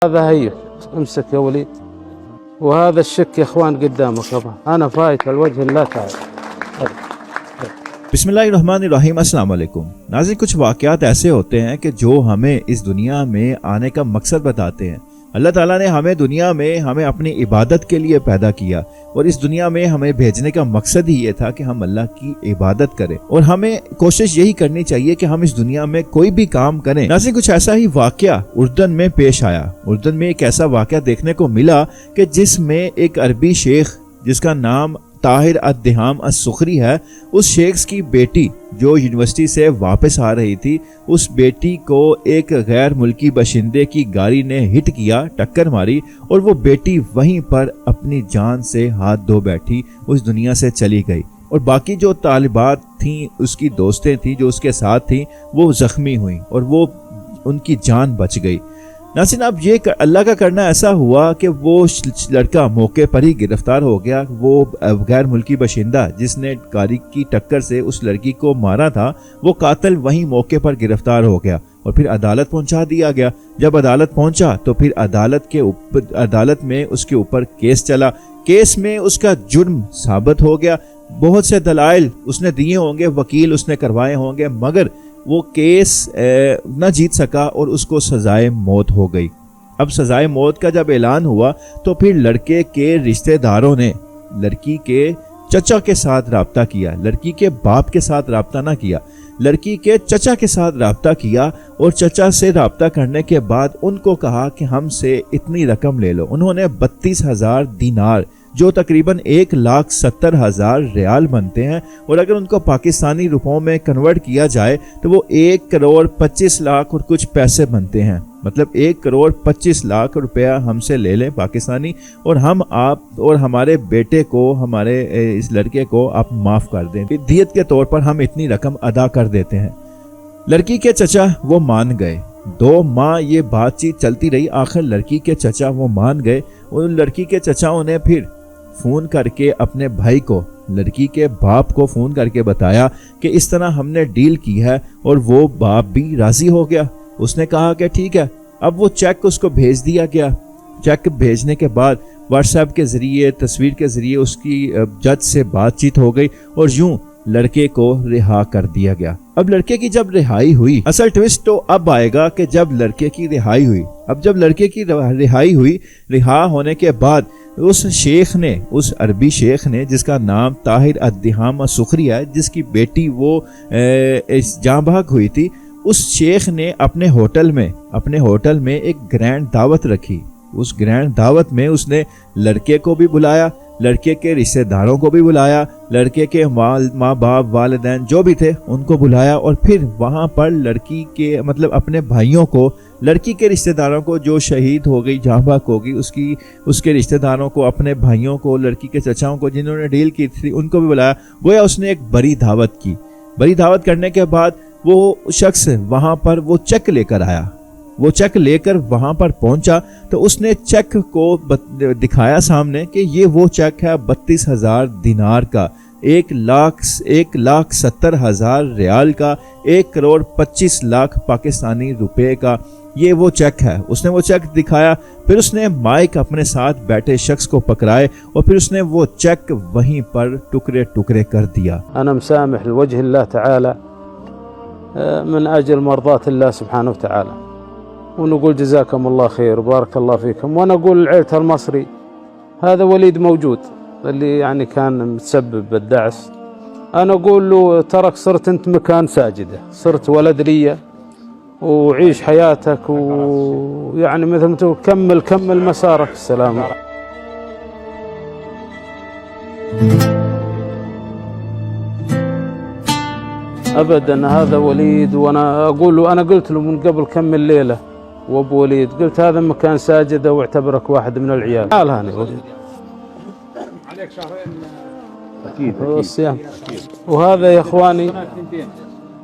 هذا هي امسك يا وليد، وهذا الشك يا اخوان قدامك ابا، انا فايت الوجه الله تعالى. बिस्मिल्लाहिर्रहमानिर्रहीम। अस्सलाम वालेकुम नाज़रीन, कुछ वाक़यात ऐसे होते हैं कि जो हमें इस दुनिया में आने का मकसद बताते हैं। अल्लाह ताला ने हमें दुनिया में हमें अपनी इबादत के लिए पैदा किया और इस दुनिया में हमें भेजने का मकसद ही ये था कि हम अल्लाह की इबादत करें और हमें कोशिश यही करनी चाहिए कि हम इस दुनिया में कोई भी काम करें। नाज़रीन, कुछ ऐसा ही वाक़या उर्दन में पेश आया। उर्दन में एक ऐसा वाक़या देखने को मिला कि जिसमें एक अरबी शेख जिसका नाम ताहिर अद-दिहाम अस-सुखरी है, उस शेख की बेटी जो यूनिवर्सिटी से वापस आ रही थी, उस बेटी को एक गैर मुल्की बशिंदे की गाड़ी ने हिट किया, टक्कर मारी और वो बेटी वहीं पर अपनी जान से हाथ धो बैठी, उस दुनिया से चली गई। और बाकी जो तालिबात थीं, उसकी दोस्तें थीं जो उसके साथ थीं, वो ज़ख्मी हुई और वो उनकी जान बच गई। नाज़रीन, अब ये अल्लाह का करना ऐसा हुआ कि वो लड़का मौके पर ही गिरफ्तार हो गया। वो गैर मुल्की बशिंदा जिसने गाड़ी की टक्कर से उस लड़की को मारा था, वो कातिल वहीं मौके पर गिरफ्तार हो गया और फिर अदालत पहुंचा दिया गया। जब अदालत पहुंचा तो फिर अदालत में उसके ऊपर केस चला। केस में उसका जुर्म साबित हो गया। बहुत से दलाइल उसने दिए होंगे, वकील उसने करवाए होंगे, मगर वो केस न जीत सका और उसको सजाए मौत हो गई। अब सजाए मौत का जब ऐलान हुआ तो फिर लड़के के रिश्तेदारों ने लड़की के चचा के साथ राब्ता किया, लड़की के बाप के साथ राब्ता ना किया, लड़की के चचा के साथ राब्ता किया और चचा से राब्ता करने के बाद उनको कहा कि हमसे इतनी रकम ले लो। उन्होंने 32,000 दीनार जो तकरीबन 1,70,000 रियाल बनते हैं और अगर उनको पाकिस्तानी रुपयों में कन्वर्ट किया जाए तो वो 1,25,00,000 और कुछ पैसे बनते हैं। मतलब 1,25,00,000 रुपया हमसे ले लें पाकिस्तानी और हम आप और हमारे बेटे को, हमारे इस लड़के को आप माफ़ कर दें, दियत के तौर पर हम इतनी रकम अदा कर देते हैं। लड़की के चचा वो मान गए। 2 माह ये बातचीत चलती रही। आखिर लड़की के चचा वो मान गए। उन लड़की के चचाओं ने फिर फ़ोन करके अपने भाई को, लड़की के बाप को फ़ोन करके बताया कि इस तरह हमने डील की है और वो बाप भी राज़ी हो गया। उसने कहा कि ठीक है। अब वो चेक उसको भेज दिया गया। चेक भेजने के बाद व्हाट्सएप के ज़रिए, तस्वीर के ज़रिए उसकी जज से बातचीत हो गई और यूं लड़के को रिहा कर दिया गया। अब लड़के की जब रिहाई हुई, असल ट्विस्ट तो अब आएगा कि जब लड़के की रिहाई हुई, अब जब लड़के की रिहाई हुई, रिहा होने के बाद उस शेख ने, उस अरबी शेख ने जिसका नाम ताहिर अद-दिहाम अस-सुखरी है, जिसकी बेटी वो जाँ बहक हुई थी, उस शेख ने अपने होटल में एक ग्रैंड दावत रखी। उस ग्रैंड दावत में उसने लड़के को भी बुलाया, लड़के के रिश्तेदारों को भी बुलाया, लड़के के माँ बाप, वालिदैन जो भी थे उनको बुलाया और फिर वहाँ पर लड़की के, मतलब अपने भाइयों को, लड़की के रिश्तेदारों को जो शहीद हो गई, जहाँ बहक हो गई, उसके रिश्तेदारों को, अपने भाइयों को, लड़की के चचाओं को जिन्होंने डील की थी उनको भी बुलाया। गोया उसने एक बड़ी दावत की। बड़ी दावत करने के बाद वो शख्स वहाँ पर वो चेक लेकर आया। वो चेक लेकर वहाँ पर पहुँचा तो उसने चेक को दिखाया सामने कि ये वो चेक है 32,000 दिनार का, 1,70,000 रियाल का, 1,25,00,000 पाकिस्तानी रुपए का, ये वो चेक है। उसने वो चेक दिखाया। फिर उसने माइक अपने साथ बैठे शख्स को पकड़ाए और फिर उसने वो चेक वहीं पर टुकड़े टुकड़े कर दिया। अना मसामिह लिवजह अल्लाह तआला من أجل مرضاة الله سبحانه وتعالى، ونقول جزاكم الله خير وبارك الله فيكم. وأنا أقول لعيلة المصري هذا وليد موجود اللي يعني كان متسبب بالدعس، أنا أقول له ترك صرت أنت مكان ساجدة، صرت ولد لي وعيش حياتك ويعني مثل ما تقول كمل مسارك. السلام. أبدا هذا وليد، وأنا أقول له، أنا قلت له من قبل كم الليلة وأبو وليد، قلت هذا مكان ساجدة واعتبرك واحد من العيال. تعال هاني وليد عليك شهرين أكيد الصيام. وهذا يا إخواني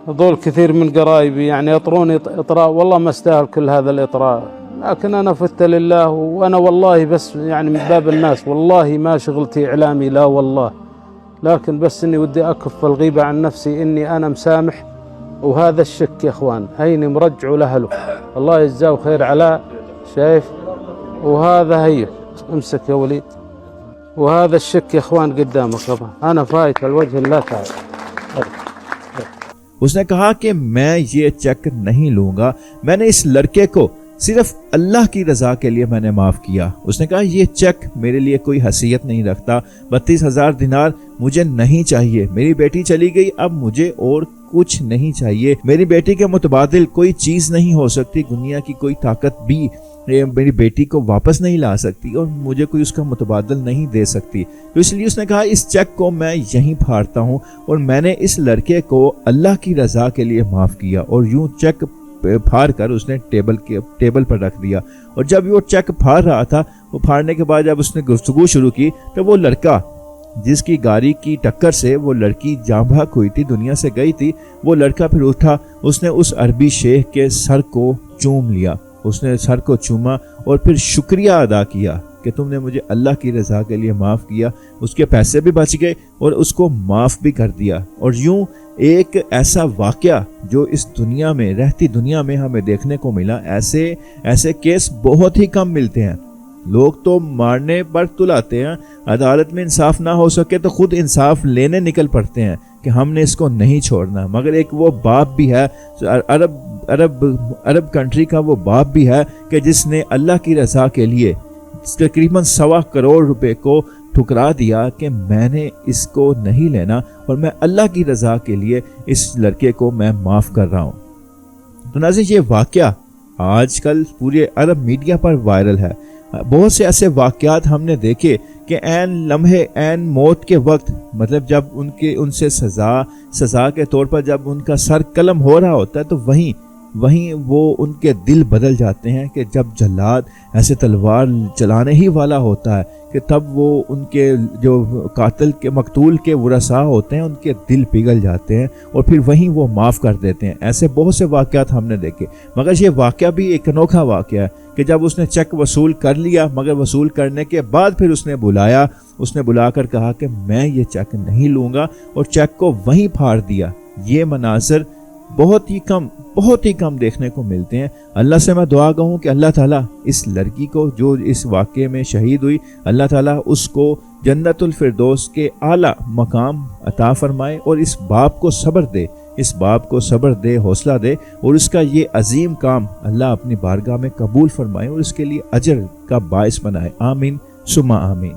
هذول كثير من قرايبي يعني يطروني إطراء، والله ما استاهل كل هذا الإطراء، لكن أنا فت لله. وأنا والله بس يعني من باب الناس، والله ما شغلتي إعلامي، لا والله، لكن بس إني ودي أكف الغيبة عن نفسي إني أنا مسامح. وهذا الشك يا إخوان هيني مرجعه لأهله، الله يجزاه خير. علاء شايف وهذا هي امسك يا وليد، وهذا الشك يا اخوان قدامك طبعا، انا فايت الوجه الله تعالى. उसने कहा कि मैं ये चेक नहीं लूंगा, मैंने इस लड़के को सिर्फ अल्लाह की रजा के लिए मैंने माफ किया। उसने कहा ये चेक मेरे लिए कोई हैसियत नहीं रखता, 32,000 दिनार मुझे नहीं चाहिए, मेरी बेटी चली गई, अब मुझे और कुछ नहीं चाहिए, मेरी बेटी के मुतबादिल कोई चीज नहीं हो सकती, दुनिया की कोई ताकत भी मेरी बेटी को वापस नहीं ला सकती और मुझे कोई उसका मुतबादल नहीं दे सकती। तो इसलिए उसने कहा इस चेक को मैं यहीं फाड़ता हूँ और मैंने इस लड़के को अल्लाह की रजा के लिए माफ किया। और यूं चेक फाड़ कर उसने टेबल पर रख दिया। और जब वो चेक फाड़ रहा था, वो फाड़ने के बाद जब उसने गुफ्तगू शुरू की तो वो लड़का जिसकी गाड़ी की टक्कर से वो लड़की जान भाग हुई थी, दुनिया से गई थी, वो लड़का फिर उठा, उसने उस अरबी शेख के सर को चूम लिया, उसने सर को चूमा और फिर शुक्रिया अदा किया कि तुमने मुझे अल्लाह की रजा के लिए माफ़ किया। उसके पैसे भी बच गए और उसको माफ़ भी कर दिया। और यूं एक ऐसा वाक़या जो इस दुनिया में, रहती दुनिया में हमें देखने को मिला, ऐसे केस बहुत ही कम मिलते हैं। लोग तो मारने पर तुलाते हैं, अदालत में इंसाफ ना हो सके तो खुद इंसाफ लेने निकल पड़ते हैं कि हमने इसको नहीं छोड़ना। मगर एक वो बाप भी है, अरब कंट्री का वो बाप भी है कि जिसने अल्लाह की रज़ा के लिए तकरीबन 1.25 करोड़ रुपए को ठुकरा दिया कि मैंने इसको नहीं लेना और मैं अल्लाह की रज़ा के लिए इस लड़के को मैं माफ़ कर रहा हूँ। तो नाज़रीन, ये वाक़या आजकल पूरे अरब मीडिया पर वायरल है। बहुत से ऐसे वाक़यात हमने देखे कि ऐन लम्हे, ऐन मौत के वक्त, मतलब जब उनसे सज़ा के तौर पर जब उनका सर कलम हो रहा होता है तो वहीं वो उनके दिल बदल जाते हैं कि जब जल्लाद ऐसे तलवार चलाने ही वाला होता है कि तब वो उनके जो कातिल के मकतूल के वरसा होते हैं उनके दिल पिघल जाते हैं और फिर वहीं वो माफ़ कर देते हैं। ऐसे बहुत से वाक़यात हमने देखे। मगर ये वाक़या भी एक अनोखा वाक़या है कि जब उसने चेक वसूल कर लिया, मगर वसूल करने के बाद फिर उसने बुलाकर कहा कि मैं ये चेक नहीं लूँगा और चेक को वहीं फाड़ दिया। ये मनाज़र बहुत ही कम देखने को मिलते हैं। अल्लाह से मैं दुआ कहूँ कि अल्लाह ताला इस लड़की को जो इस वाक़े में शहीद हुई, अल्लाह ताला उसको जन्नतुल फिरदौस के आला मकाम अता फरमाए और इस बाप को सब्र दे, हौसला दे और उसका ये अजीम काम अल्लाह अपनी बारगाह में कबूल फरमाए और इसके लिए अजर का बायस बनाए। आमीन सुम्मा आमीन।